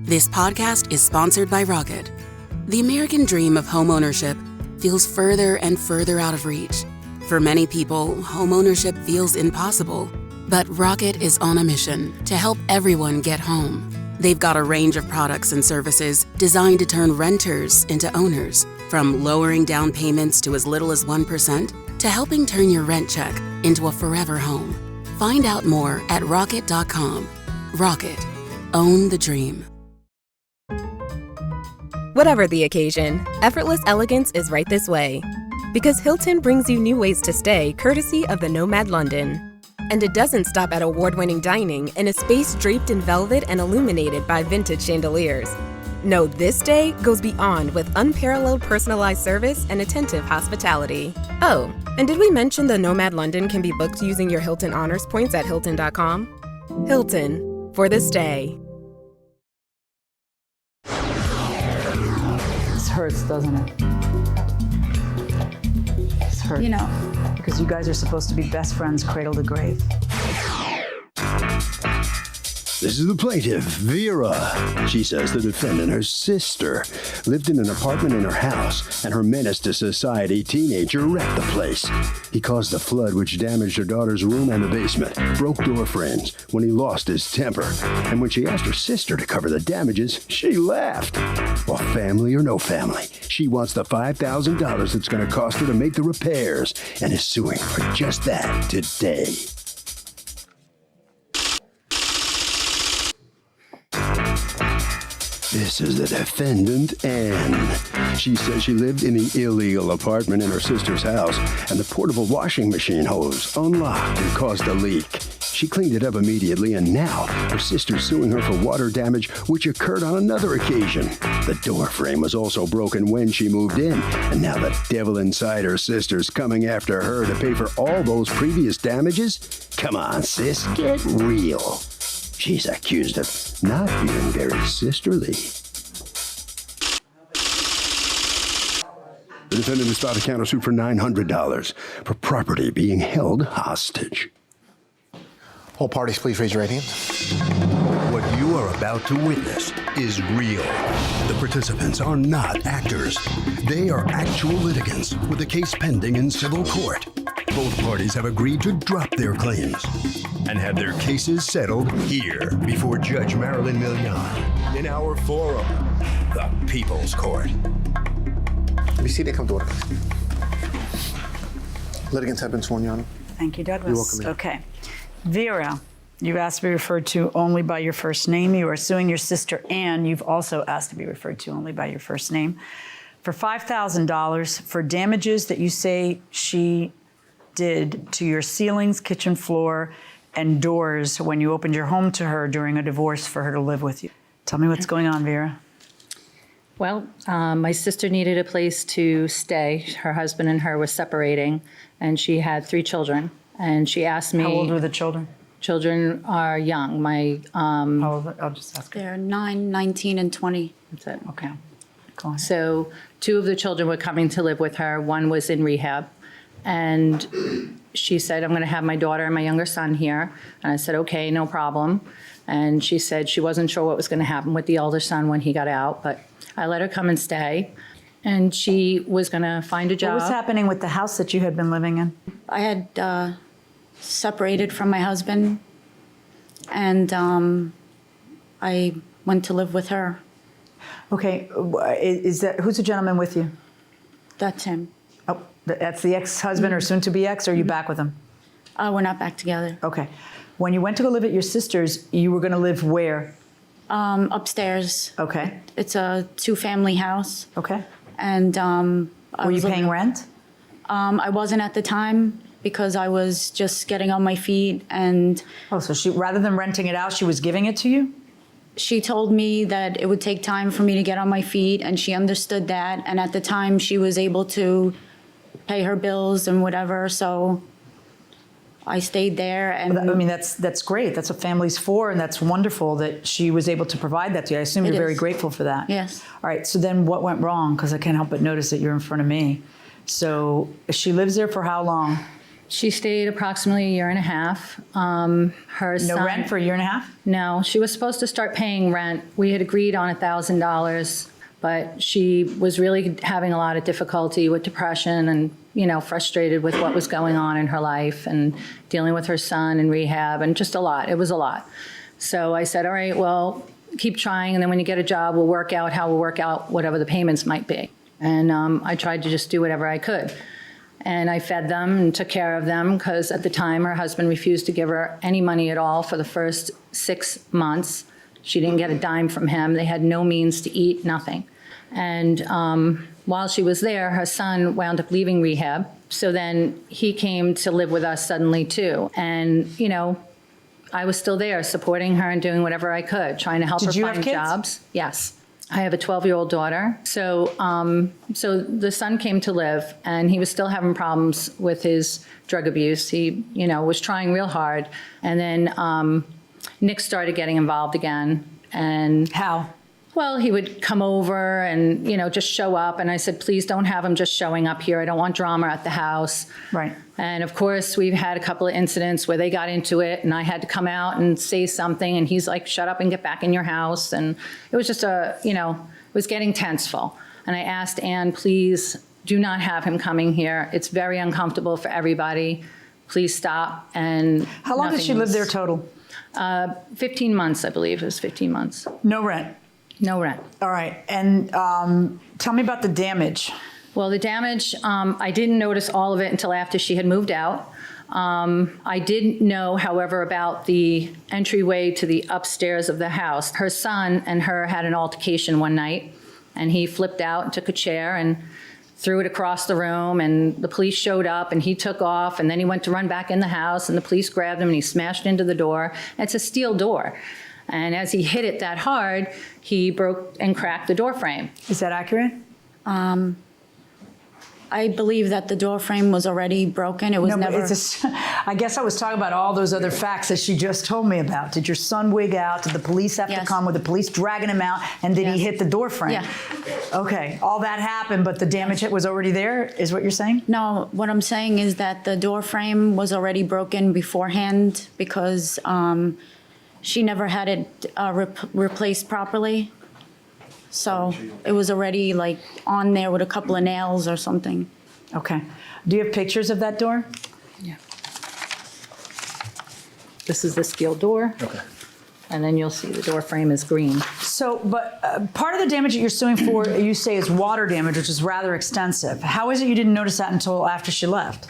This podcast is sponsored by Rocket. The American dream of homeownership feels further and further out of reach. For many people, homeownership feels impossible. But Rocket is on a mission to help everyone get home. They've got a range of products and services designed to turn renters into owners, from lowering down payments to as little as 1% to helping turn your rent check into a forever home. Find out more at rocket.com. Rocket. Own the dream. Whatever the occasion, effortless elegance is right this way. Because Hilton brings you new ways to stay courtesy of the Nomad London. And it doesn't stop at award-winning dining in a space draped in velvet and illuminated by vintage chandeliers. No, this day goes beyond with unparalleled personalized service and attentive hospitality. Oh, and did we mention the Nomad London can be booked using your Hilton Honors points at Hilton.com? Hilton, for the stay. This hurts, doesn't it? This hurts. You know. Because you guys are supposed to be best friends cradle to grave. This is the plaintiff, Vera. She says the defendant, her sister, lived in an apartment in her house, and her menace to society teenager wrecked the place. He caused a flood which damaged her daughter's room and the basement, broke door frames when he lost his temper. And when she asked her sister to cover the damages, she laughed. Well, family or no family, she wants the $5,000 it's going to cost her to make the repairs, and is suing for just that today. This is the defendant, Anne. She says she lived in the illegal apartment in her sister's house, and the portable washing machine hose unlocked and caused a leak. She cleaned it up immediately, and now her sister's suing her for water damage, which occurred on another occasion. The door frame was also broken when she moved in, and now the devil inside her sister's coming after her to pay for all those previous damages? Come on, sis, get real. She's accused of not being very sisterly. The defendant is filed a countersuit for $900 for property being held hostage. All parties, please raise your right hand. What you are about to witness is real. The participants are not actors. They are actual litigants with a case pending in civil court. Both parties have agreed to drop their claims and have their cases settled here before Judge Marilyn Milian in our forum, the People's Court. Be seated, come to order. Litigants have been sworn, Your Honor. Thank you, Douglas. You're welcome, ma'am. Okay. Vera, you've asked to be referred to only by your first name. You are suing your sister, Anne. You've also asked to be referred to only by your first name for $5,000 for damages that you say she did to your ceilings, kitchen floor, and doors when you opened your home to her during a divorce for her to live with you. Tell me what's going on, Vera. Well, my sister needed a place to stay. Her husband and her were separating, and she had 3 children. And she asked me... How old were the children? Children are young. How old? I'll just ask her. They're 9, 19, and 20. That's it. Okay. Go on. So 2 of the children were coming to live with her. One was in rehab. And she said, I'm going to have my daughter and my younger son here. And I said, okay, no problem. And she said she wasn't sure what was going to happen with the elder son when he got out, but I let her come and stay. And she was going to find a job. What was happening with the house that you had been living in? I had separated from my husband, and I went to live with her. Okay. Who's the gentleman with you? That's him. Oh, that's the ex-husband or soon-to-be ex, or are you back with him? We're not back together. Okay. When you went to go live at your sister's, you were going to live where? Upstairs. Okay. It's a 2-family house. Okay. And were you paying rent? I wasn't at the time because I was just getting on my feet, and So she, rather than renting it out, she was giving it to you? she told me that it would take time for me to get on my feet, and she understood that. And at the time, she was able to pay her bills and whatever, so I stayed there. And I mean, that's great. That's what family's for, and that's wonderful that she was able to provide that to you. I assume you're very grateful for that. Yes. All right, so then what went wrong? Because I can't help but notice that you're in front of me. So she lives there for how long? She stayed approximately a year and a half. Her No son, rent for a year and a half? No, she was supposed to start paying rent. We had agreed on $1,000, but she was really having a lot of difficulty with depression and, frustrated with what was going on in her life and dealing with her son in rehab and just a lot. It was a lot. So I said, all right, well, keep trying. And then when you get a job, we'll work out how we'll work out whatever the payments might be. And I tried to just do whatever I could. And I fed them and took care of them because at the time her husband refused to give her any money at all for the first 6 months. She didn't get a dime from him. They had no means to eat, nothing. And while she was there, her son wound up leaving rehab. So then he came to live with us suddenly too. And, I was still there supporting her and doing whatever I could, trying to help her Did you have find kids? jobs. Yes. I have a 12-year-old daughter. So the son came to live, and he was still having problems with his drug abuse. He, was trying real hard. And then Nick started getting involved again. And How? well, he would come over and, just show up. And I said, please don't have him just showing up here. I don't want drama at the house. Right. And of course, we've had a couple of incidents where they got into it and I had to come out and say something. And he's like, shut up and get back in your house. And it was just it was getting tenseful. And I asked Ann, please do not have him coming here. It's very uncomfortable for everybody. Please stop. And How long did she live there total? 15 months, I believe. It was 15 months. No rent. No rent. All right. And tell me about the damage. Well, the damage, I didn't notice all of it until after she had moved out. I didn't know, however, about the entryway to the upstairs of the house. Her son and her had an altercation one night, and he flipped out and took a chair and threw it across the room, and the police showed up, and he took off, and then he went to run back in the house, and the police grabbed him, and he smashed into the door. It's a steel door. And as he hit it that hard, he broke and cracked the door frame. Is that accurate? I believe that the door frame was already broken. It was No, but never. I guess I was talking about all those other facts that she just told me about. Did your son wig out? Did the police have to Yes. come? Were the police dragging him out? And did he Yes. hit the door frame? Yeah. Okay, all that happened, but the damage was already there, is what you're saying? No, what I'm saying is that the door frame was already broken beforehand because she never had it replaced properly. So it was already like on there with a couple of nails or something. Okay. Do you have pictures of that door? Yeah. This is the steel door. Okay. And then you'll see the door frame is green. So, but part of the damage that you're suing for, you say, is water damage, which is rather extensive. How is it you didn't notice that until after she left?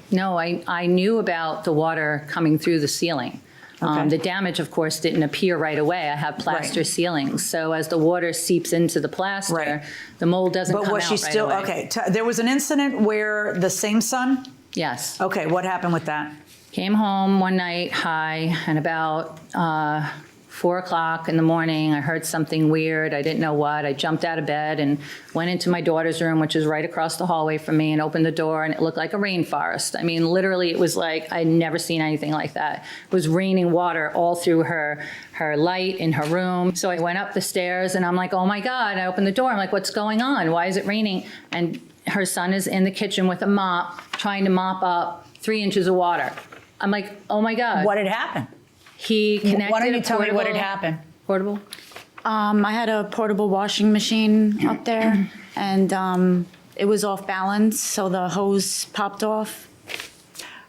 No, I knew about the water coming through the ceiling. Okay. The damage, of course, didn't appear right away. I have plaster Right. ceilings. So as the water seeps into the plaster, Right. the mold doesn't But come was out she right still, away. okay, there was an incident where the same son? Yes. Okay, what happened with that? Came home one night high, and about 4 o'clock in the morning, I heard something weird. I didn't know what. I jumped out of bed and went into my daughter's room, which is right across the hallway from me, and opened the door, and it looked like a rainforest. I mean, literally, it was like I'd never seen anything like that. It was raining water all through her light in her room. So I went up the stairs, and I'm like, oh my God. I opened the door. I'm like, what's going on? Why is it raining? And her son is in the kitchen with a mop, trying to mop up 3 inches of water. I'm like, oh my God. What had happened? He connected. Why don't you tell me what had portable- happened? Portable? I had a portable washing machine up there, and it was off balance, so the hose popped off.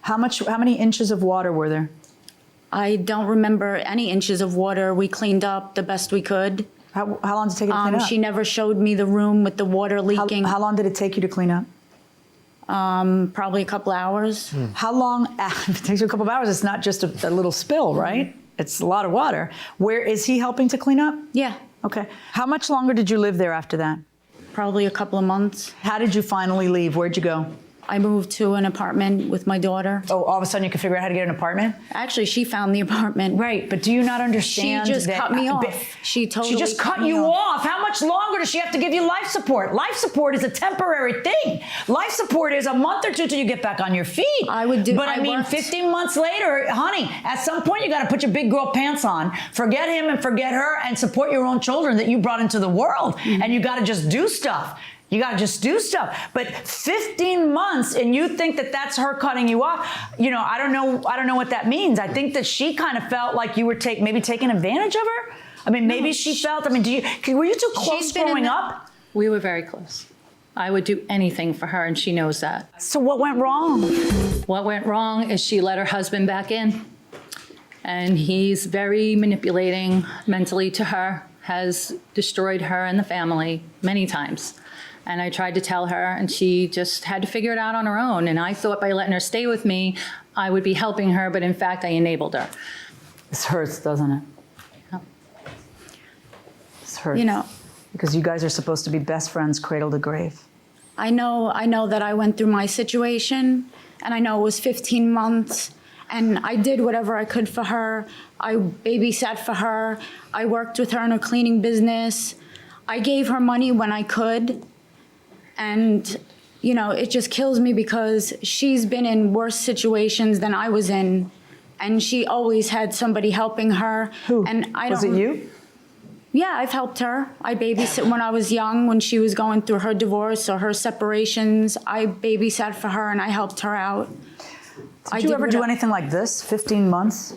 How many inches of water were there? I don't remember any inches of water. We cleaned up the best we could. How long did it take you to clean up? She never showed me the room with the water leaking. How long did it take you to clean up? Probably a couple hours. How long? If it takes you a couple of hours, it's not just a little spill, right? It's a lot of water. Where is he helping to clean up? Yeah, Okay. How much longer did you live there after that? probably a couple of months. How did you finally leave? Where'd you go? I moved to an apartment with my daughter. Oh, all of a sudden you could figure out how to get an apartment? Actually, she found the apartment. Right, but do you not understand She just that- cut me off. She totally just cut me you off. How much longer does she have to give you life support? Life support is a temporary thing. Life support is a month or two till you get back on your feet. I would do- But I I mean, worked- 15 months later, honey, at some point you got to put your big girl pants on, forget him and forget her, and support your own children that you brought into the world. Mm-hmm. And you got to just do stuff. You got to just do stuff. But 15 months and you think that that's her cutting you off. You know, I don't know what that means. I think that she kind of felt like you were maybe taking advantage of her. I mean, maybe she felt, I mean, were you too close growing up? We were very close. I would do anything for her, and she knows that. So what went wrong? What went wrong is she let her husband back in, and he's very manipulating mentally to her, has destroyed her and the family many times. And I tried to tell her, and she just had to figure it out on her own. And I thought by letting her stay with me, I would be helping her, but in fact, I enabled her. This hurts, doesn't it? Yeah. This hurts. You know, because you guys are supposed to be best friends, cradle to grave. I know that I went through my situation, and I know it was 15 months, and I did whatever I could for her. I babysat for her. I worked with her in a cleaning business. I gave her money when I could. And, you know, it just kills me because she's been in worse situations than I was in, and she always had somebody helping her. Who? And I don't. Was it you? Yeah, I've helped her. I babysit when I was young, when she was going through her divorce or her separations. I babysat for her and I helped her out. Did you ever do anything like this? 15 months?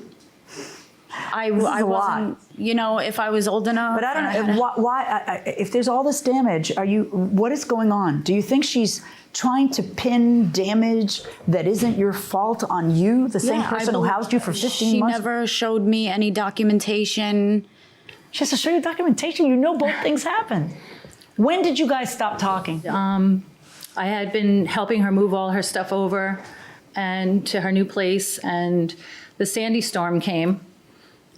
I wasn't, you know, if I was old enough. But I don't know why. If there's all this damage, what is going on? Do you think she's trying to pin damage that isn't your fault on you, the same person who housed you for 15 months? She never showed me any documentation. She has to show you documentation. You know both things happened. When did you guys stop talking? I had been helping her move all her stuff over and to her new place, and the Sandy storm came,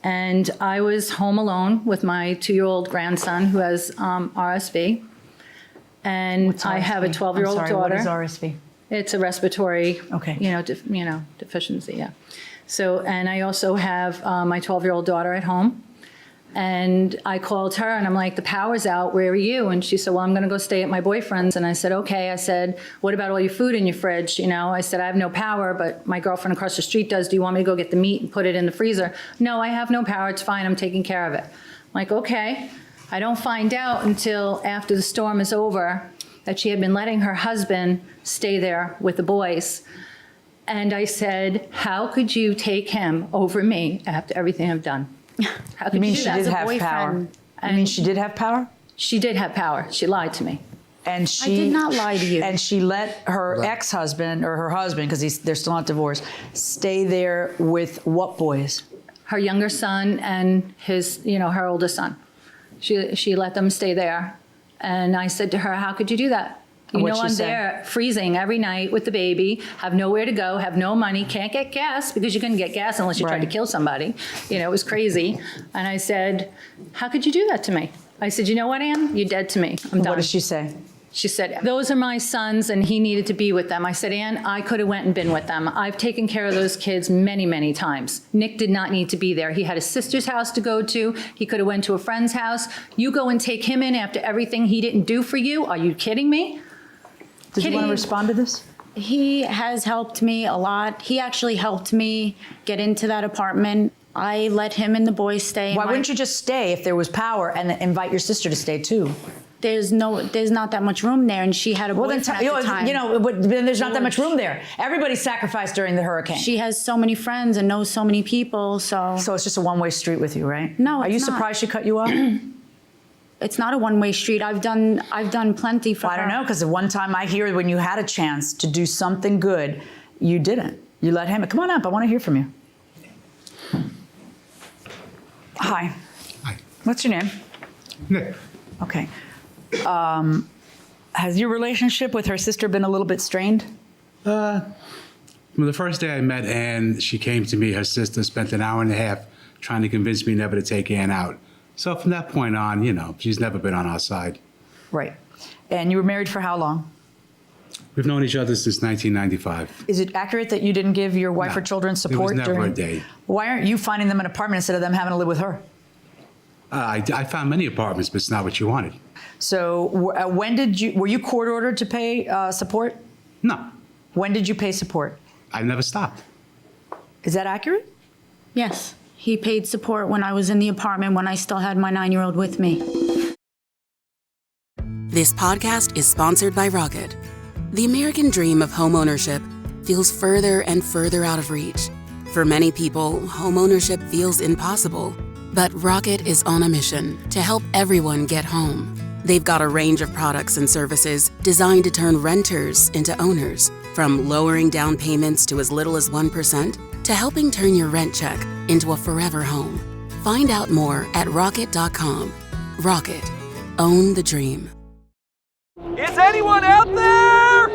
and I was home alone with my 2-year-old grandson who has RSV, and I have a 12-year-old daughter. What is RSV? It's a respiratory, Okay. deficiency. Yeah. So, and I also have my 12-year-old daughter at home. And I called her and I'm like, the power's out, where are you? And she said, well, I'm gonna go stay at my boyfriend's. And I said, okay. I said, what about all your food in your fridge? You know, I said, I have no power, but my girlfriend across the street does. Do you want me to go get the meat and put it in the freezer? No, I have no power, it's fine, I'm taking care of it. I'm like, okay. I don't find out until after the storm is over that she had been letting her husband stay there with the boys. And I said, how could you take him over me after everything I've done? How could You mean do she that? did have power? You mean she did have power? She did have power. She lied to me. And she I did not lie to you. And she let her ex-husband, or her husband, because they're still not divorced, stay there with what boys? Her younger son and his, her oldest son. She let them stay there. And I said to her, how could you do that? You know, I'm there freezing every night with the baby, have nowhere to go, have no money, can't get gas because you couldn't get gas unless you tried to kill somebody. It was crazy. And I said, how could you do that to me? I said, you know what, Ann? You're dead to me. I'm done. What did she say? She said, those are my sons and he needed to be with them. I said, Ann, I could have went and been with them. I've taken care of those kids many, many times. Nick did not need to be there. He had a sister's house to go to. He could have went to a friend's house. You go and take him in after everything he didn't do for you? Are you kidding me? Did you want to respond to this? He has helped me a lot. He actually helped me get into that apartment. I let him and the boys stay. Why wouldn't you just stay if there was power and invite your sister to stay too? There's not that much room there, and she had a boyfriend at the time. Then there's not that much room there. Everybody sacrificed during the hurricane. She has so many friends and knows so many people, so. So it's just a one-way street with you, right? No, Are you surprised she cut you off? It's not a one-way street. I've done plenty for her. I don't know, because the one time I hear when you had a chance to do something good, you didn't. You let him. Come on up. I want to hear from you. Hi. Hi. What's your name? Nick. Okay. Has your relationship with her sister been a little bit strained? Well, the first day I met Ann, she came to me. Her sister spent an hour and a half trying to convince me never to take Ann out. So from that point on, she's never been on our side. Right. And you were married for how long? We've known each other since 1995. Is it accurate that you didn't give your wife or children support? There was never a date. Why aren't you finding them an apartment instead of them having to live with her? I found many apartments, but it's not what you wanted. So were you court ordered to pay support? No. When did you pay support? I never stopped. Is that accurate? Yes. He paid support when I was in the apartment when I still had my 9-year-old with me. This podcast is sponsored by Rocket. The American dream of homeownership feels further and further out of reach. For many people, homeownership feels impossible. But Rocket is on a mission to help everyone get home. They've got a range of products and services designed to turn renters into owners, from lowering down payments to as little as 1% to helping turn your rent check into a forever home. Find out more at rocket.com. Rocket. Own the dream. Is anyone out there?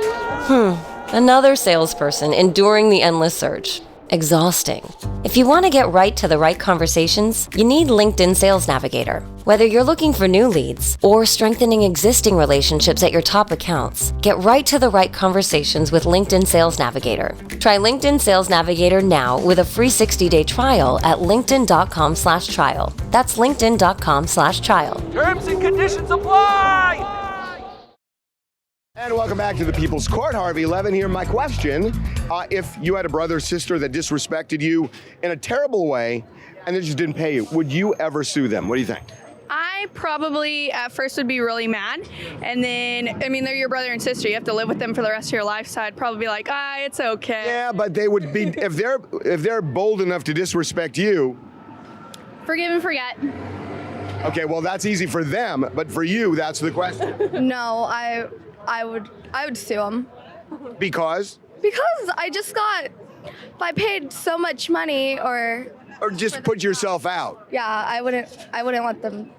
Another salesperson enduring the endless search. Exhausting. If you want to get right to the right conversations, you need LinkedIn Sales Navigator. Whether you're looking for new leads or strengthening existing relationships at your top accounts, get right to the right conversations with LinkedIn Sales Navigator. Try LinkedIn Sales Navigator now with a free 60-day trial at linkedin.com/trial. That's linkedin.com/trial. Terms and conditions apply! And welcome back to the People's Court. Harvey Levin here. My question, if you had a brother or sister that disrespected you in a terrible way and they just didn't pay you, would you ever sue them? What do you think? I probably at first would be really mad, and then, I mean, they're your brother and sister. You have to live with them for the rest of your life, so I'd probably be like, it's okay. Yeah, but they would be, if they're bold enough to disrespect you. Forgive and forget. Okay, well, that's easy for them, but for you, that's the question. No, I would sue them. Because? Because if I paid so much money or just put yourself out. Yeah, I wouldn't let them.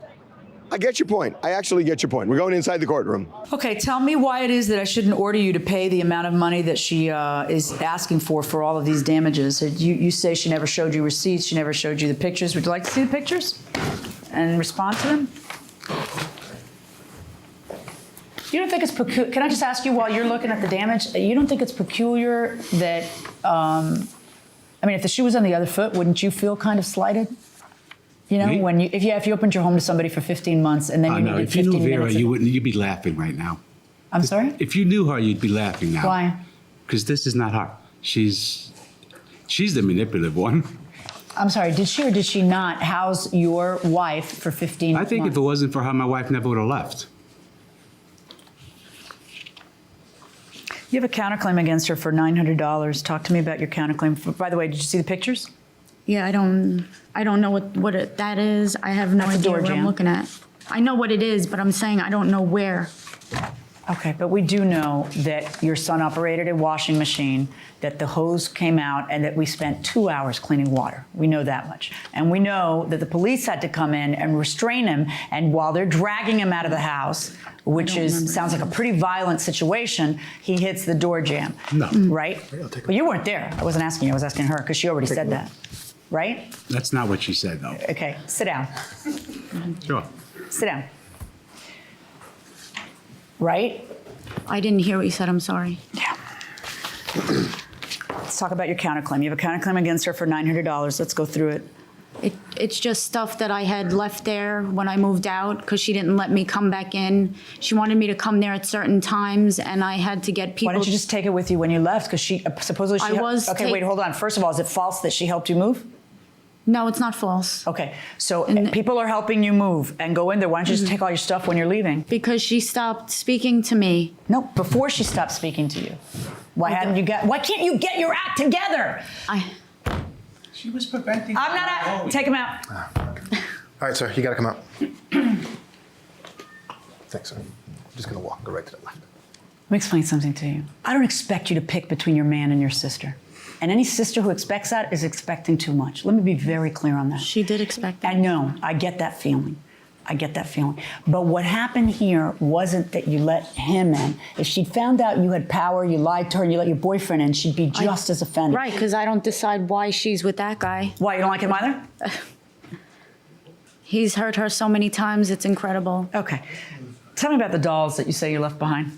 I get your point. I actually get your point. We're going inside the courtroom. Okay, tell me why it is that I shouldn't order you to pay the amount of money that she is asking for all of these damages. You say she never showed you receipts, she never showed you the pictures. Would you like to see the pictures and respond to them? You don't think it's peculiar? Can I just ask you, while you're looking at the damage, you don't think it's peculiar that, if the shoe was on the other foot, wouldn't you feel kind of slighted? You know, Me? if you opened your home to somebody for 15 months and then you needed 15 minutes. If you knew Vera, you'd be laughing right now. I'm sorry? If you knew her, you'd be laughing now. Why? Because this is not her. She's the manipulative one. I'm sorry, did she or did she not house your wife for 15 months? I think if it wasn't for her, my wife never would have left. You have a counterclaim against her for $900. Talk to me about your counterclaim. By the way, did you see the pictures? Yeah, I don't know what that is. I have no idea what I'm looking at. I know what it is, but I'm saying I don't know where. Okay, but we do know that your son operated a washing machine, that the hose came out, and that we spent 2 hours cleaning water. We know that much. And we know that the police had to come in and restrain him, and while they're dragging him out of the house, which sounds like a pretty violent situation, he hits the door jamb. No. Right? But you weren't there. I wasn't asking you, I was asking her, because she already said that. Right? That's not what she said, though. Okay, sit down. Sure. Sit down. Right? I didn't hear what you said, I'm sorry. Yeah. Let's talk about your counterclaim. You have a counterclaim against her for $900. Let's go through it. It's just stuff that I had left there when I moved out because she didn't let me come back in. She wanted me to come there at certain times, and I had to get people. Why didn't you just take it with you when you left? Because she supposedly she. Okay, wait, hold on. First of all, is it false that she helped you move? No, it's not false. Okay, so people are helping you move and go in there. Why don't you just take all your stuff when you're leaving? Because she stopped speaking to me. No, before she stopped speaking to you. Why can't you get your act together? She was preventing. I'm not out. Take him out. All right, sir, you gotta come out. Thanks, sir. I'm just gonna go right to the left. Let me explain something to you. I don't expect you to pick between your man and your sister. And any sister who expects that is expecting too much. Let me be very clear on that. She did expect that. I know. I get that feeling. But what happened here wasn't that you let him in. If she'd found out you had power, you lied to her, and you let your boyfriend in, she'd be just as offended. Right, because I don't decide why she's with that guy. Why, you don't like him either? He's hurt her so many times, it's incredible. Okay. Tell me about the dolls that you say you left behind.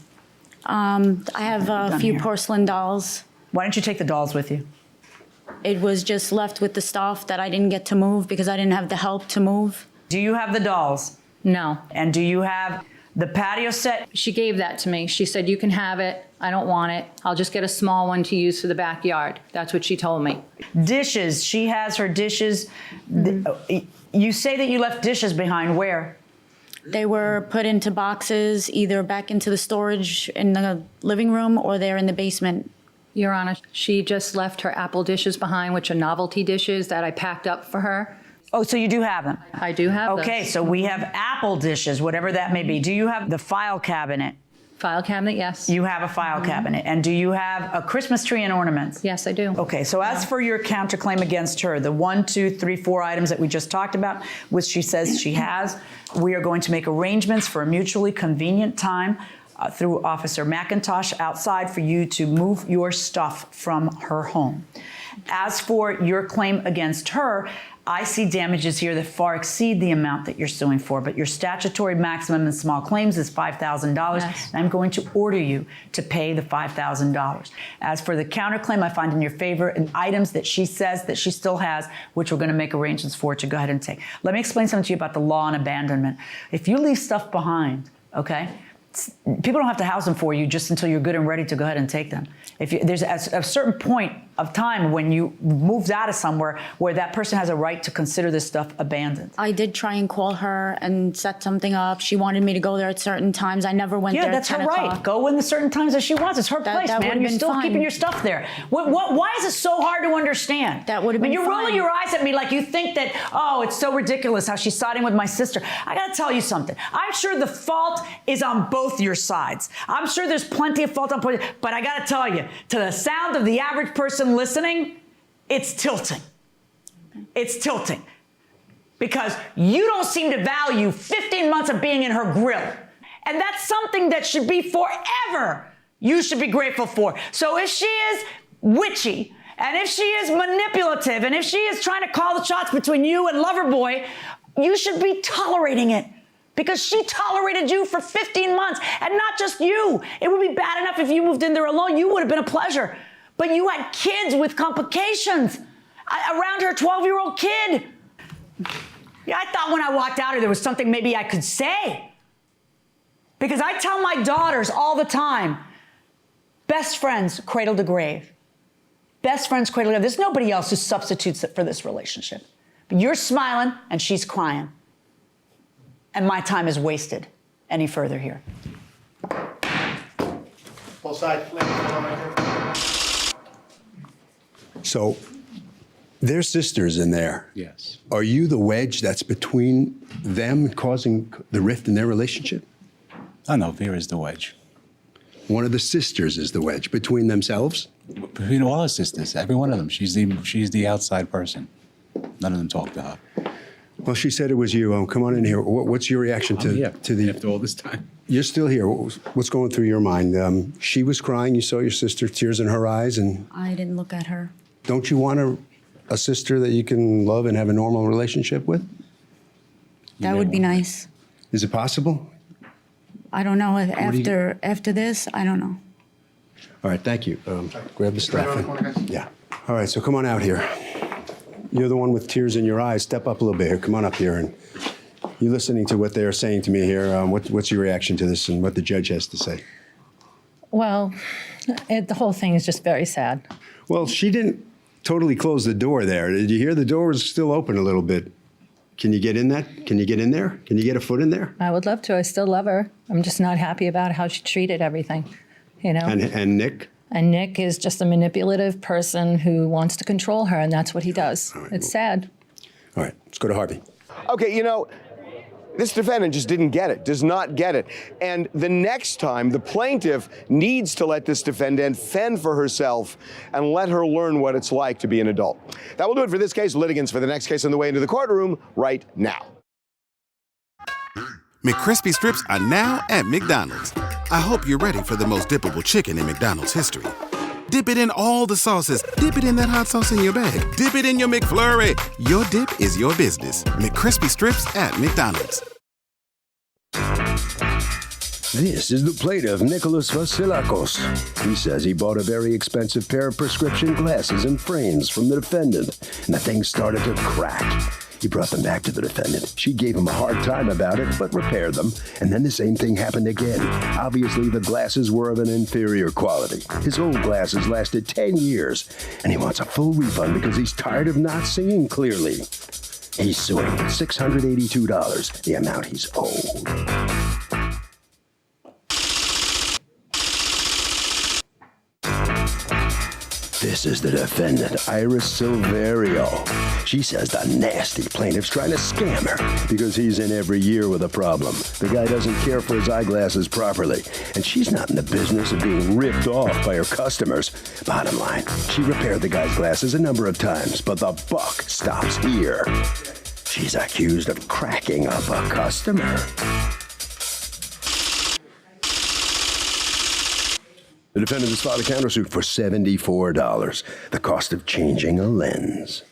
I have a few porcelain dolls. Why didn't you take the dolls with you? It was just left with the stuff that I didn't get to move because I didn't have the help to move. Do you have the dolls? No. And do you have the patio set? She gave that to me. She said, you can have it. I don't want it. I'll just get a small one to use for the backyard. That's what she told me. Dishes. She has her dishes. You say that you left dishes behind where? They were put into boxes, either back into the storage in the living room or they're in the basement. Your Honor, she just left her apple dishes behind, which are novelty dishes that I packed up for her. Oh, so you do have them? I do have Okay, those. so we have apple dishes, whatever that may be. Do you have the file cabinet? File cabinet, yes. You have a file cabinet. And do you have a Christmas tree and ornaments? Yes, I do. Okay, so as for your counterclaim against her, the 1, 2, 3, 4 items that we just talked about, which she says she has, we are going to make arrangements for a mutually convenient time through Officer McIntosh outside for you to move your stuff from her home. As for your claim against her, I see damages here that far exceed the amount that you're suing for, but your statutory maximum in small claims is $5,000. Yes. And I'm going to order you to pay the $5,000. As for the counterclaim, I find in your favor in items that she says that she still has, which we're going to make arrangements for to go ahead and take. Let me explain something to you about the law on abandonment. If you leave stuff behind, okay, people don't have to house them for you just until you're good and ready to go ahead and take them. There's a certain point of time when you moved out of somewhere where that person has a right to consider this stuff abandoned. I did try and call her and set something up. She wanted me to go there at certain times. I never went there at 10 that's her o'clock. right. Go in the certain times that she wants. It's her place, that man. would've You're been still fine. keeping your stuff there. Why is it so hard to understand? That would have been You're fine. rolling your eyes at me like you think that, oh, it's so ridiculous how she's siding with my sister. I got to tell you something. I'm sure the fault is on both your sides. I'm sure there's plenty of fault on both, but I got to tell you, to the sound of the average person listening, it's tilting. It's tilting. Because you don't seem to value 15 months of being in her grill. And that's something that should be forever you should be grateful for. So if she is witchy, and if she is manipulative, and if she is trying to call the shots between you and Loverboy, you should be tolerating it. Because she tolerated you for 15 months, and not just you. It would be bad enough if you moved in there alone. You would have been a pleasure. But you had kids with complications around her 12-year-old kid. Yeah, I thought when I walked out here there was something maybe I could say. Because I tell my daughters all the time, best friends cradle to grave. Best friends cradle to grave. There's nobody else who substitutes it for this relationship. But you're smiling and she's crying. And my time is wasted any further here. Both sides. So, they're sisters in there. Yes. Are you the wedge that's between them causing the rift in their relationship? Oh, no, Vera's the wedge. One of the sisters is the wedge between themselves? Between all her sisters, every one of them. She's the outside person. None of them talk to her. Well, she said it was you. Come on in here. What's your reaction to the... After all this time. You're still here. What's going through your mind? She was crying. You saw your sister, tears in her eyes, and... I didn't look at her. Don't you want a sister that you can love and have a normal relationship with? That would be nice. Is it possible? I don't know. After this, I don't know. All right, thank you. Grab the stuff. Yeah. All right, so come on out here. You're the one with tears in your eyes. Step up a little bit here. Come on up here. And you're listening to what they're saying to me here. What's your reaction to this and what the judge has to say? Well, the whole thing is just very sad. Well, she didn't totally close the door there. Did you hear the door was still open a little bit? Can you get in that? Can you get in there? Can you get a foot in there? I would love to. I still love her. I'm just not happy about how she treated everything, you know? And Nick? And Nick is just a manipulative person who wants to control her, and that's what he does. Right, it's sad. All right, let's go to Harvey. Okay, you know, this defendant just didn't get it, does not get it. And the next time, the plaintiff needs to let this defendant fend for herself and let her learn what it's like to be an adult. That will do it for this case. Litigants for the next case on the way into the courtroom right now. McCrispy strips are now at McDonald's. I hope you're ready for the most dippable chicken in McDonald's history. Dip it in all the sauces. Dip it in that hot sauce in your bag. Dip it in your McFlurry. Your dip is your business. McCrispy strips at McDonald's. This is the plaintiff, Nicholas Vasilakos. He says he bought a very expensive pair of prescription glasses and frames from the defendant, and the thing started to crack. He brought them back to the defendant. She gave him a hard time about it, but repaired them. And then the same thing happened again. Obviously, the glasses were of an inferior quality. His old glasses lasted 10 years, and he wants a full refund because he's tired of not seeing clearly. He's suing $682, the amount he's owed. This is the defendant, Iris Silverio. She says the nasty plaintiff's trying to scam her because he's in every year with a problem. The guy doesn't care for his eyeglasses properly, and she's not in the business of being ripped off by her customers. Bottom line, she repaired the guy's glasses a number of times, but the buck stops here. She's accused of cracking up a customer. The defendant has filed a countersuit for $74, the cost of changing a lens.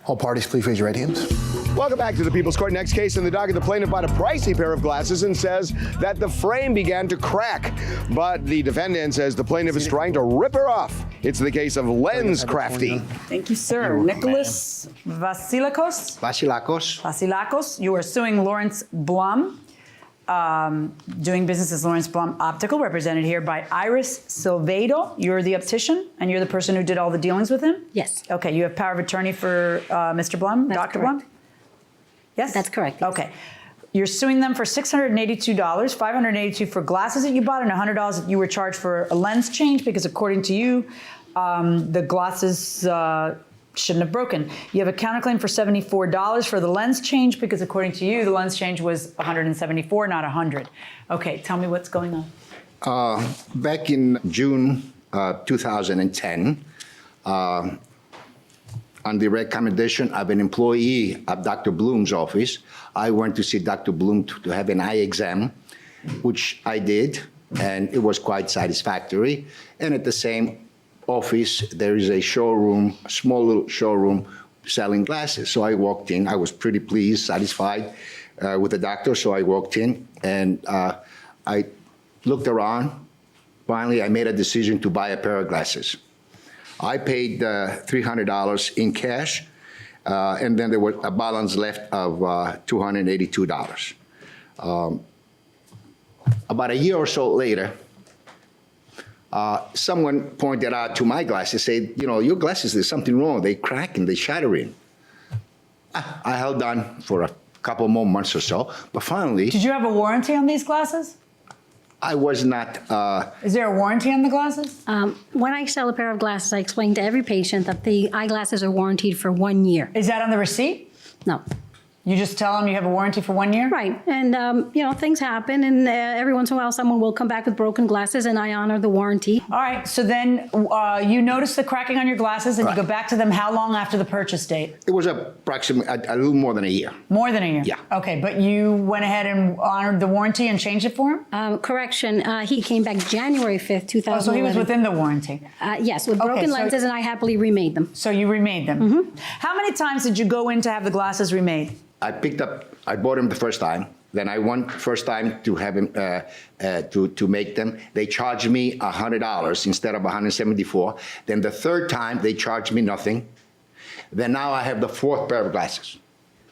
All parties, please raise your right hands. Welcome back to the People's Court. Next case in the docket, the plaintiff bought a pricey pair of glasses and says that the frame began to crack. But the defendant says the plaintiff is trying to rip her off. It's the case of lens crafting. Thank you, sir. Nicholas Vasilakos. Vasilakos, you are suing Lawrence Blum. Doing business as Lawrence Blum Optical, represented here by Iris Silverio. You're the optician, and you're the person who did all the dealings with him? Yes. Okay, you have power of attorney for Mr. Blum, That's Dr. correct. Blum? Yes? That's correct. Yes. Okay. You're suing them for $682, $582 for glasses that you bought, and $100 that you were charged for a lens change, because according to you, the glasses shouldn't have broken. You have a counterclaim for $74 for the lens change, because according to you, the lens change was $174, not $100. Okay, tell me what's going on. Back in June 2010, on the recommendation of an employee of Dr. Bloom's office, I went to see Dr. Bloom to have an eye exam, which I did, and it was quite satisfactory. And at the same office, there is a showroom, a small little showroom selling glasses. So I walked in. I was pretty pleased, satisfied with the doctor. So I walked in and I looked around. Finally, I made a decision to buy a pair of glasses. I paid $300 in cash, and then there was a balance left of $282. About a year or so later, someone pointed out to my glasses, said, you know, your glasses, there's something wrong. They crack and they shattering. I held on for a couple more months or so, but finally. Did you have a warranty on these glasses? I was not. Is there a warranty on the glasses? When I sell a pair of glasses, I explain to every patient that the eyeglasses are warranted for 1 year. Is that on the receipt? No. You just tell them you have a warranty for 1 year? Right. And, you know, things happen, and every once in a while someone will come back with broken glasses, and I honor the warranty. All right. So then you notice the cracking on your glasses, and Right. you go back to them how long after the purchase date? It was approximately a little more than a year. More than a year? Yeah. Okay. But you went ahead and honored the warranty and changed it for him? Correction. He came back January 5th, 2011. Oh, so he was within the warranty? Yes, with broken lenses, and I happily remade them. So you remade them? Mm-hmm. How many times did you go in to have the glasses remade? I bought them the first time. Then I went first time to have him to make them. They charged me $100 instead of $174. Then the third time they charged me nothing. Then now I have the fourth pair of glasses,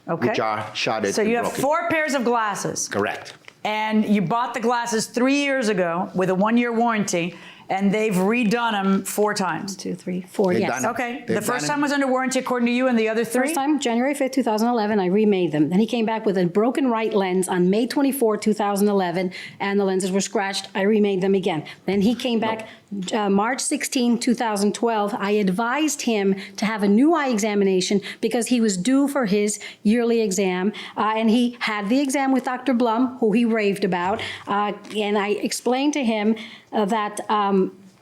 which are shattered. So you and have broken. 4 pairs of glasses. Correct. And you bought the glasses 3 years ago with a 1-year warranty, and they've redone them 4 times. 1, 2, 3, 4. They've Yes. done it. Okay. They've The first done time it. was under warranty according to you, and the other 3? First time, January 5th, 2011, I remade them. Then he came back with a broken right lens on May 24, 2011, and the lenses were scratched. I remade them again. Then he came back March 16, 2012. I advised him to have a new eye examination because he was due for his yearly exam, and he had the exam with Dr. Blum, who he raved about, and I explained to him that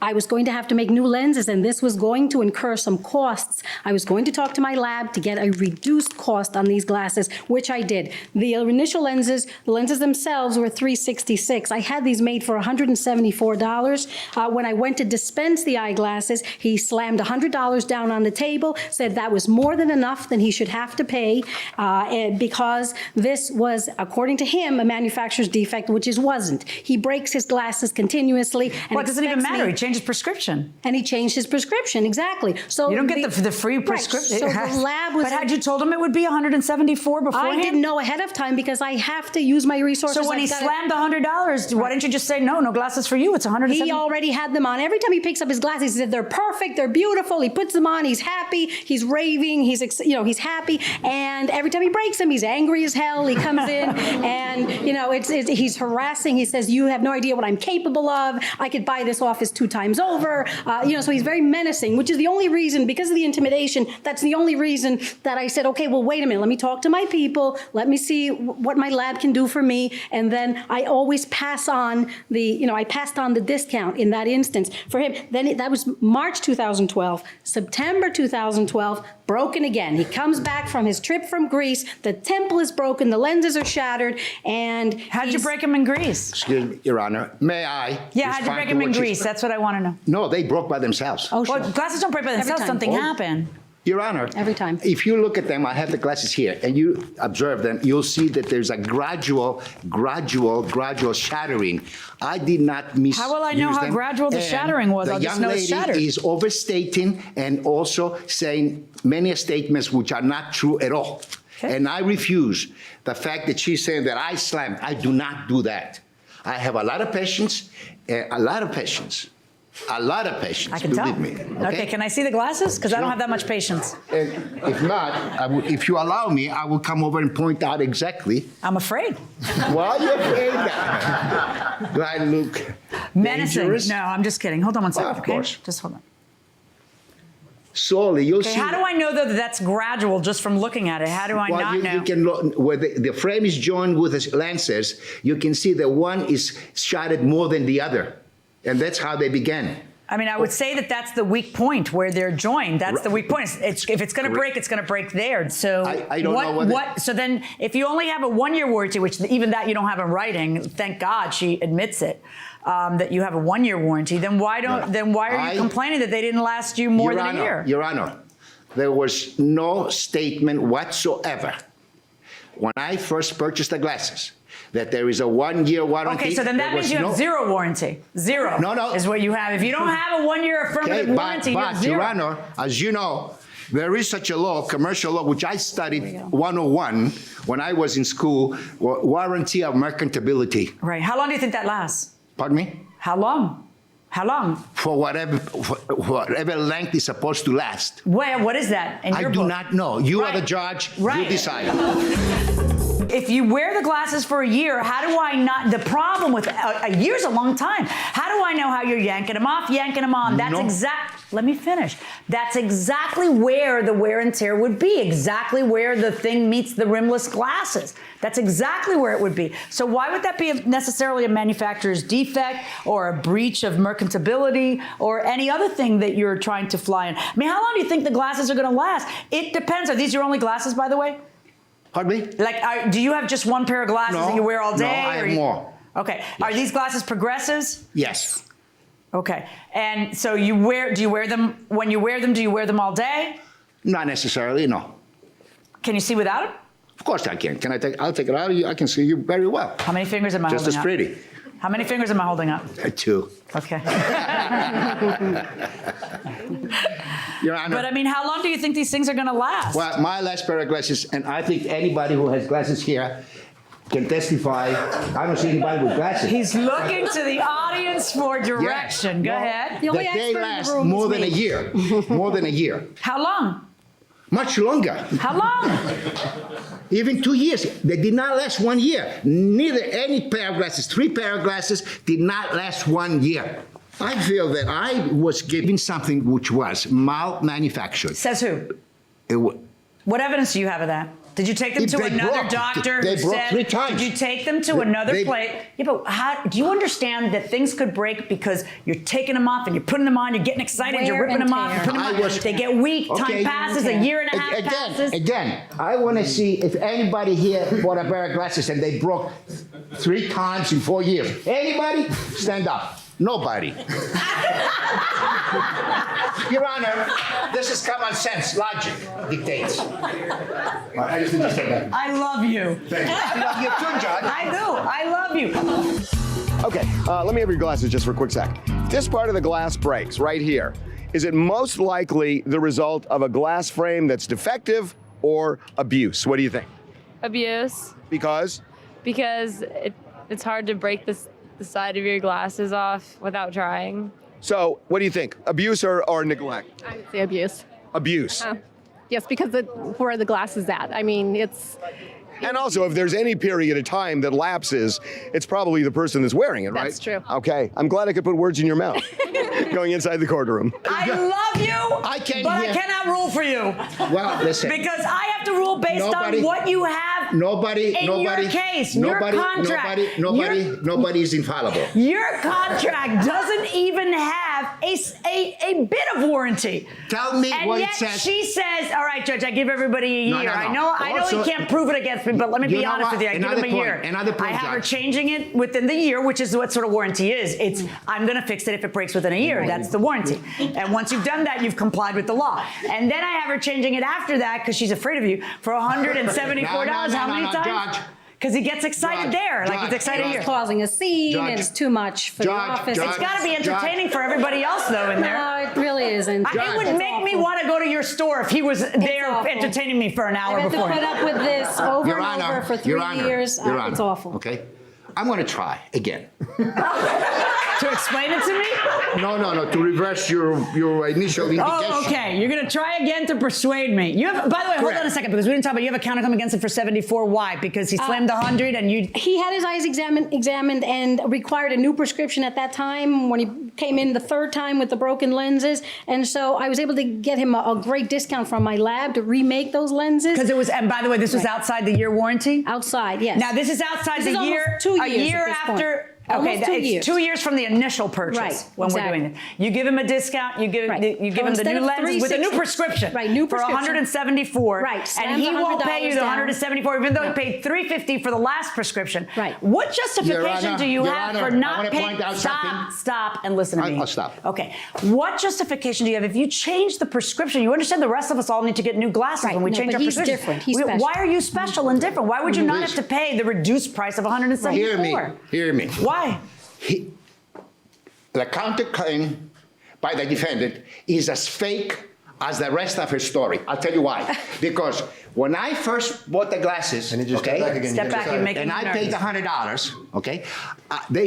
I was going to have to make new lenses, and this was going to incur some costs. I was going to talk to my lab to get a reduced cost on these glasses, which I did. The initial lenses, the lenses themselves were $366. I had these made for $174. When I went to dispense the eyeglasses, he slammed $100 down on the table, said that was more than enough than he should have to pay, because this was, according to him, a manufacturer's defect, which it wasn't. He breaks his glasses continuously. And Well, it doesn't even matter. He changed change his prescription. And he changed his prescription, exactly. So you don't get the free prescription. Right. So the lab was. But had you told him it would be $174 beforehand? I didn't know ahead of time because I have to use my resources. So when he slammed the $100, why didn't you just say no glasses for you? It's $174. He already had them on. Every time he picks up his glasses, he said they're perfect, they're beautiful. He puts them on, he's happy, he's raving, he's happy. And every time he breaks them, he's angry as hell. He comes in and he's harassing. He says, "You have no idea what I'm capable of. I could buy this office 2 times over." So he's very menacing, which is the only reason, because of the intimidation, that's the only reason that I said, okay, well, wait a minute, let me talk to my people, let me see what my lab can do for me, and then I always pass on I passed on the discount in that instance for him. Then that was March 2012, September 2012, broken again. He comes back from his trip from Greece, the temple is broken, the lenses are shattered, and how'd you break him in Greece? Excuse me, Your Honor, may I? Yeah, how'd you break him in Greece? That's what I want to know. No, they broke by themselves. Oh, sure. Well, glasses don't break by themselves. Something happened. Your Honor, every time. If you look at them, I have the glasses here, and you observe them, you'll see that there's a gradual shattering. I did not misuse them. How will I know how gradual the shattering was? I'll just know it's shattered. The young lady is overstating and also saying many statements which are not true at all. Okay. And I refuse the fact that she's saying that I slammed. I do not do that. I have a lot of patience, a lot of patience. A lot of patience, I can believe tell. me. Okay, can I see the glasses? Because I don't have that much patience. And if not, if you allow me, I will come over and point out exactly. I'm afraid. Why are you afraid now? Do I look menacing? Dangerous? No, I'm just kidding. Hold on one second. Of course. Just hold on. Slowly, you'll see. How do I know that that's gradual just from looking at it? How do I not know? You can look, where the frame is joined with the lenses, you can see that one is shattered more than the other. And that's how they began. I mean, I would say that that's the weak point where they're joined. That's the weak point. If it's going to break, it's going to break there. So I don't know what. So then, if you only have a 1-year warranty, which even that you don't have in writing, thank God she admits it, that you have a 1-year warranty. Then why are you complaining that they didn't last you more than a year? Your Honor, there was no statement whatsoever when I first purchased the glasses that there is a 1-year warranty. Okay, so then that means you have zero warranty. Zero is what you have. If you don't have a 1-year affirmative warranty, you have zero. Your Honor, as you know, there is such a law, commercial law, which I studied 101 when I was in school, warranty of mercantability. Right. How long do you think that lasts? Pardon me? How long? How long? For whatever length is supposed to last. Well, what is that in your book? I do not know. You are the judge. Right. You decide. If you wear the glasses for a year, how do I not? The problem with a year's a long time. How do I know how you're yanking them off, yanking them on? That's let me finish. That's exactly where the wear and tear would be, exactly where the thing meets the rimless glasses. That's exactly where it would be. So why would that be necessarily a manufacturer's defect or a breach of mercantability or any other thing that you're trying to fly in? I mean, how long do you think the glasses are going to last? It depends. Are these your only glasses, by the way? Pardon me? Like, do you have just one pair of glasses that you wear all day? No, I have more. Okay. Yes. Are these glasses progressives? Yes. Okay. And so do you wear them, when you wear them, do you wear them all day? Not necessarily, no. Can you see without it? Of course I can. I'll take it out of you. I can see you very well. How many fingers am I holding up? Just as pretty. How many fingers am I holding up? 2. Okay. Your Honor. But I mean, how long do you think these things are going to last? Well, my last pair of glasses, and I think anybody who has glasses here can testify. I don't see anybody with glasses. He's looking to the audience for direction. Go ahead. The only that they expert last in the room more is than me. a year. More than a year. How long? Much longer. How long? Even 2 years. They did not last 1 year. Neither any pair of glasses, 3 pair of glasses did not last 1 year. I feel that I was given something which was mal-manufactured. Says who? What evidence do you have of that? Did you take them to another doctor who said, 3 times. Did you take them to another place? Yeah, but do you understand that things could break because you're taking them off and you're putting them on, you're getting excited, you're ripping them off, you're putting them on. They get weak, time passes, a year and a half passes. Again, I want to see if anybody here bought a pair of glasses and they broke 3 times in 4 years. Anybody? Stand up. Nobody. Your Honor, this is common sense. Logic dictates. I just didn't say that. I love you. Thank you. I love you too, Judge. I do. I love you. Okay, let me have your glasses just for a quick sec. This part of the glass breaks right here. Is it most likely the result of a glass frame that's defective or abuse? What do you think? Abuse. Because? Because it's hard to break the side of your glasses off without trying. So, what do you think? Abuse or neglect? I would say abuse. Abuse. Yes, because where the glass is at. I mean, it's... And also, if there's any period of time that lapses, it's probably the person that's wearing it, right? That's true. Okay. I'm glad I could put words in your mouth going inside the courtroom. I love you, I can't but hear. I cannot rule for you. Well, listen. Because I have to rule based on what you have in your case, your contract. Nobody is infallible. Your contract doesn't even have a bit of warranty. Tell me and what yet it says. She says, all right, Judge, I give everybody a year. No. I know Also, you can't prove it against me, but let me you be know honest what? with you. I give Another them a point, year. another point, I have her Judge. changing it within the year, which is what sort of warranty is. It's I'm going to fix it if it breaks within a year. That's the warranty. And once you've done that, you've complied with the law. And then I have her changing it after that because she's afraid of you for $174. How many times? Judge. Because he gets excited there, like he's excited here. It's causing a scene, and it's too much for the office. It's got to be entertaining for everybody else, though, in there. No, it really isn't. It would make me want to go to your store if he was there entertaining me for an hour I've had before. to put up with this over Your and Honor, over for 3 Your Honor, years. Your Honor, It's awful. Okay? I'm going to try again. To explain it to me? No, to reverse your initial indication. Oh, okay. You're going to try again to persuade me. You have, by the way, hold on a second, because we didn't talk about you have a counter come against him for 74. Why? Because he slammed 100 and you... He had his eyes examined and required a new prescription at that time when he came in the third time with the broken lenses. And so I was able to get him a great discount from my lab to remake those lenses. Because it was, and by the way, this was outside the year warranty? Outside, yes. Now, this is outside This the is year, almost 2 a years year at this point. after... Almost Okay, 2 it's years. 2 years from the initial purchase when we're doing this. You give him a discount, you give him the new lens with a new prescription new for prescription. $174. Right, And he won't pay you the down. $174, even though he paid $350 for the last prescription. Right. What justification do you have for not paying? Stop and listen to me. I'll stop. Okay. What justification do you have if you change the prescription? You understand the rest of us all need to get new glasses when we change our prescription. He's different. He's special. Why are you special and different? Why would you not have to pay the reduced price of $174? Hear me. Why? The counterclaim by the defendant is as fake as the rest of her story. I'll tell you why. Because when I first bought the glasses, and step back, you're making and me I paid $100, okay,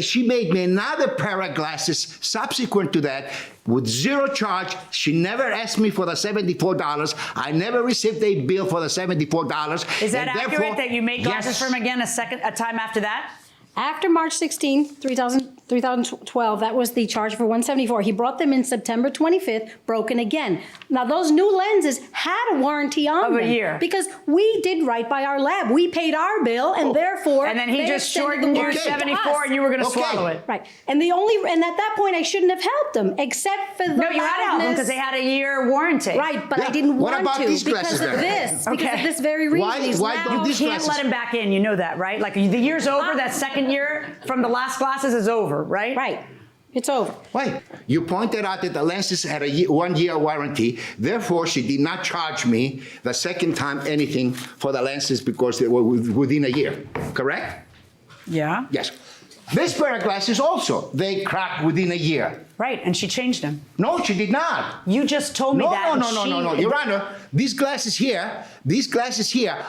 she made me another pair of glasses subsequent to that with zero charge. She never asked me for the $74. I never received a bill for the $74. Is that and accurate that you made glasses yes. for him again a time after that? After March 16, 2012, that was the charge for $174. He brought them in September 25th, broken again. Now, those new lenses had a warranty on them. Of a year. Because we did right by our lab. We paid our bill, and therefore, and then he they just extended shortened the your warranty to 74 us. and you were going to swallow it. Right. And at that point, I shouldn't have helped them, except for the No, you had to help them loudness. because they had a year warranty. Right, but I didn't What want about to these because glasses of then? this. Because of this very reason. He's Why loud. don't You these can't glasses? let him back in. You know that, right? Like the year's over, that second year from the last glasses is over, right? Right. It's over. Why? You pointed out that the lenses had a 1 year warranty. Therefore, she did not charge me the second time anything for the lenses because they were within a year. Correct? Yeah. Yes. This pair of glasses also, they cracked within a year. Right, and she changed them. No, she did not. You just told me that. No. Your Honor, these glasses here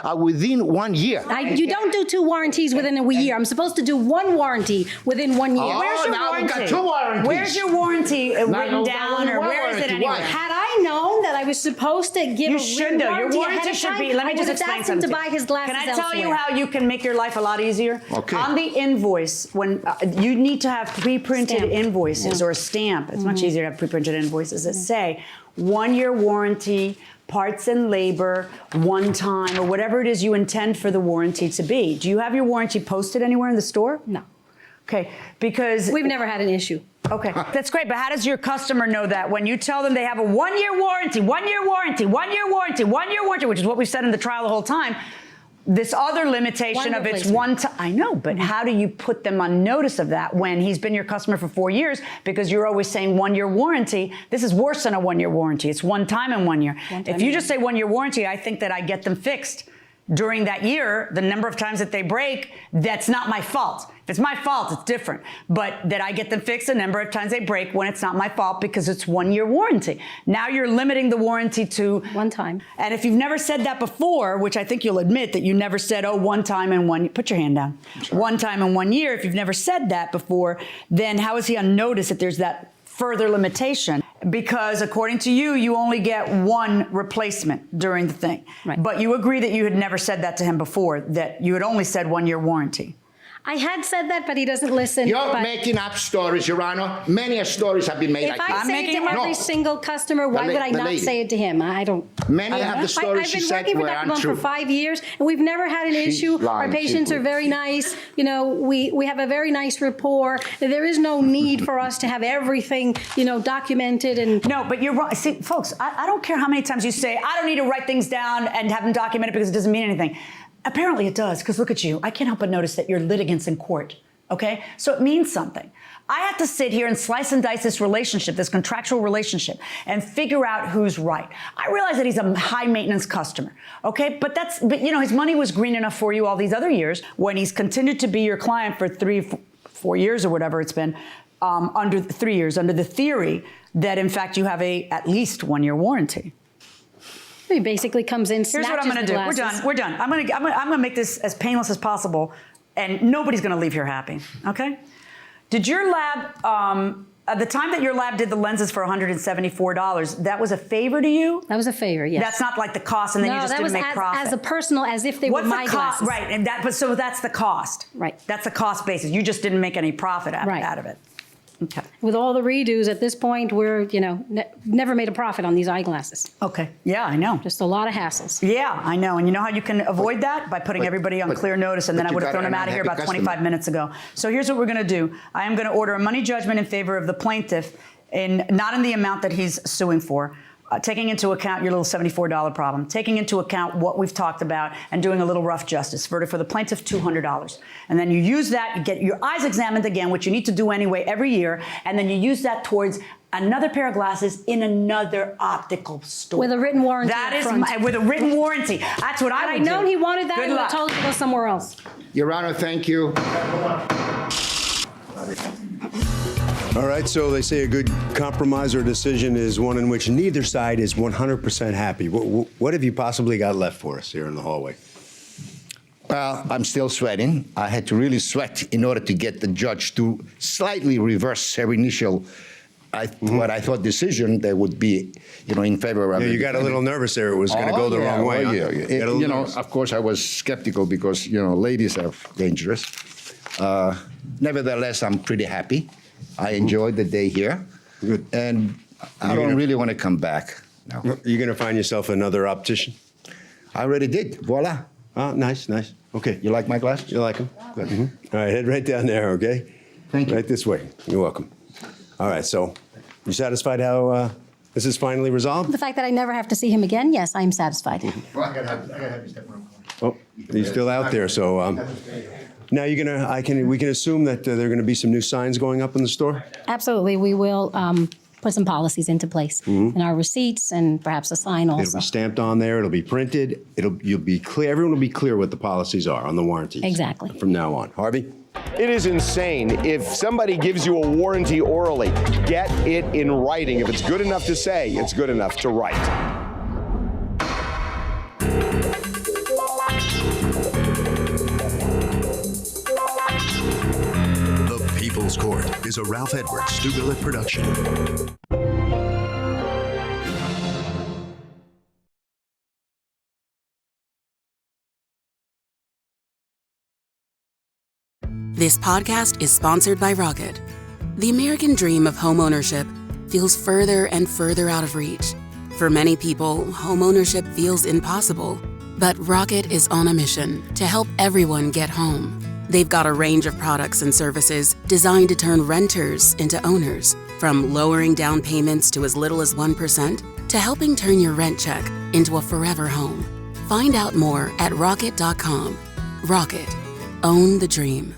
are within 1 year. You don't do 2 warranties within a year. I'm supposed to do 1 warranty within 1 year. Oh, Where's your now warranty? we've got 2 warranties. Where's your warranty written down, or where is it anyway? Why? Had I known that I was supposed to give You a should though. Your warranty warranty ahead of should time, be. Let me I just would have explain asked him something. to buy his glasses Can I tell you elsewhere. how you can make your life a lot easier? Okay. On the invoice, when you need to have pre-printed Stamp. invoices or a stamp. It's much easier to have pre-printed invoices that say 1 year warranty, parts and labor, 1 time, or whatever it is you intend for the warranty to be. Do you have your warranty posted anywhere in the store? No. Okay, because We've never had an issue. Okay, that's great, but how does your customer know that when you tell them they have a 1 year warranty, 1 year warranty, 1 year warranty, 1 year warranty, which is what we've said in the trial the whole time, this other limitation of it's one time. I know, but how do you put them on notice of that when he's been your customer for 4 years? Because you're always saying 1 year warranty. This is worse than a 1 year warranty. It's 1 time in 1 year. If you just say 1 year warranty, I think that I get them fixed during that year. The number of times that they break, that's not my fault. If it's my fault, it's different. But that I get them fixed a number of times they break when it's not my fault because it's 1 year warranty. Now you're limiting the warranty to 1 time. And if you've never said that before, which I think you'll admit that you never said, oh, 1 time in 1, put your hand down. 1 time in 1 year, if you've never said that before, then how is he on notice that there's that further limitation? Because according to you, you only get 1 replacement during the thing. Right. But you agree that you had never said that to him before, that you had only said 1 year warranty. I had said that, but he doesn't listen. You're but making up stories, Your Honor. Many stories have been made if like I that. say it to every single customer, why would I not say it to him? I don't. Many of the stories she said were I've been working for untrue. Dr. Blum for 5 years, and we've never had an issue. Our lying. patients are very nice. You know, we have a very nice rapport. There is no need for us to have everything, you know, documented and. No, but you're wrong. See, folks, I don't care how many times you say, I don't need to write things down and have them documented because it doesn't mean anything. Apparently it does, because look at you. I can't help but notice that you're litigants in court. Okay? So it means something. I have to sit here and slice and dice this relationship, this contractual relationship, and figure out who's right. I realize that he's a high maintenance customer. Okay? But you know, his money was green enough for you all these other years when he's continued to be your client for 4 years or whatever it's been, under 3 years, under the theory that in fact you have at least 1 year warranty. He basically comes in, snatches Here's what I'm going to do. We're done. I'm going to make this as painless as possible, and nobody's going to leave here happy. Okay? Did your lab, at the time that your lab did the lenses for $174, that was a favor to you? That was a favor, yes. That's not like the cost, and then you just didn't make profit. As a personal, as if they were my glasses. Right, and so that's the cost. Right. That's the cost basis. You just didn't make any profit out of it. Okay. With all the redos at this point, we're, you know, never made a profit on these eyeglasses. Okay. Yeah, I know. Just a lot of hassles. Yeah, I know. And you know how you can avoid that? By putting everybody on clear notice, and then I would have thrown them out of here about 25 minutes ago. So here's what we're going to do. I am going to order a money judgment in favor of the plaintiff, not in the amount that he's suing for, taking into account your little $74 problem, taking into account what we've talked about, and doing a little rough justice. Verdict for the plaintiff, $200. And then you use that, you get your eyes examined again, which you need to do anyway every year, and then you use that towards another pair of glasses in another optical store. With a written warranty. That is with a written warranty. That's what I would do. I know he wanted that. Good and luck. I told him to go somewhere else. Your Honor, thank you. All right, so they say a good compromise or decision is one in which neither side is 100% happy. What have you possibly got left for us here in the hallway? Well, I'm still sweating. I had to really sweat in order to get the judge to slightly reverse her initial, what I thought decision that would be, you know, in favor of. Yeah, you got a little nervous there. It was going to go the wrong way. You know, of course, I was skeptical because, you know, ladies are dangerous. Nevertheless, I'm pretty happy. I enjoyed the day here. Good. And I don't really want to come back now. You're going to find yourself another optician? I already did. Voila. Oh, nice. Okay. You like my glasses? You like them? Good. All right, head right down there, okay? Thank you. Right this way. You're welcome. All right, so you satisfied how this is finally resolved? The fact that I never have to see him again, yes, I'm satisfied. Well, I gotta have you step around. Oh, he's still out there, so now we can assume that there are going to be some new signs going up in the store? Absolutely. We will put some policies into place in our receipts and perhaps a sign also. It'll be stamped on there. It'll be printed. You'll be clear. Everyone will be clear what the policies are on the warranties. Exactly. From now on. Harvey? It is insane. If somebody gives you a warranty orally, get it in writing. If it's good enough to say, it's good enough to write. The People's Court is a Ralph Edwards Stu Billett production. This podcast is sponsored by Rocket. The American dream of homeownership feels further and further out of reach. For many people, homeownership feels impossible. But Rocket is on a mission to help everyone get home. They've got a range of products and services designed to turn renters into owners, from lowering down payments to as little as 1% to helping turn your rent check into a forever home. Find out more at rocket.com. Rocket. Own the dream.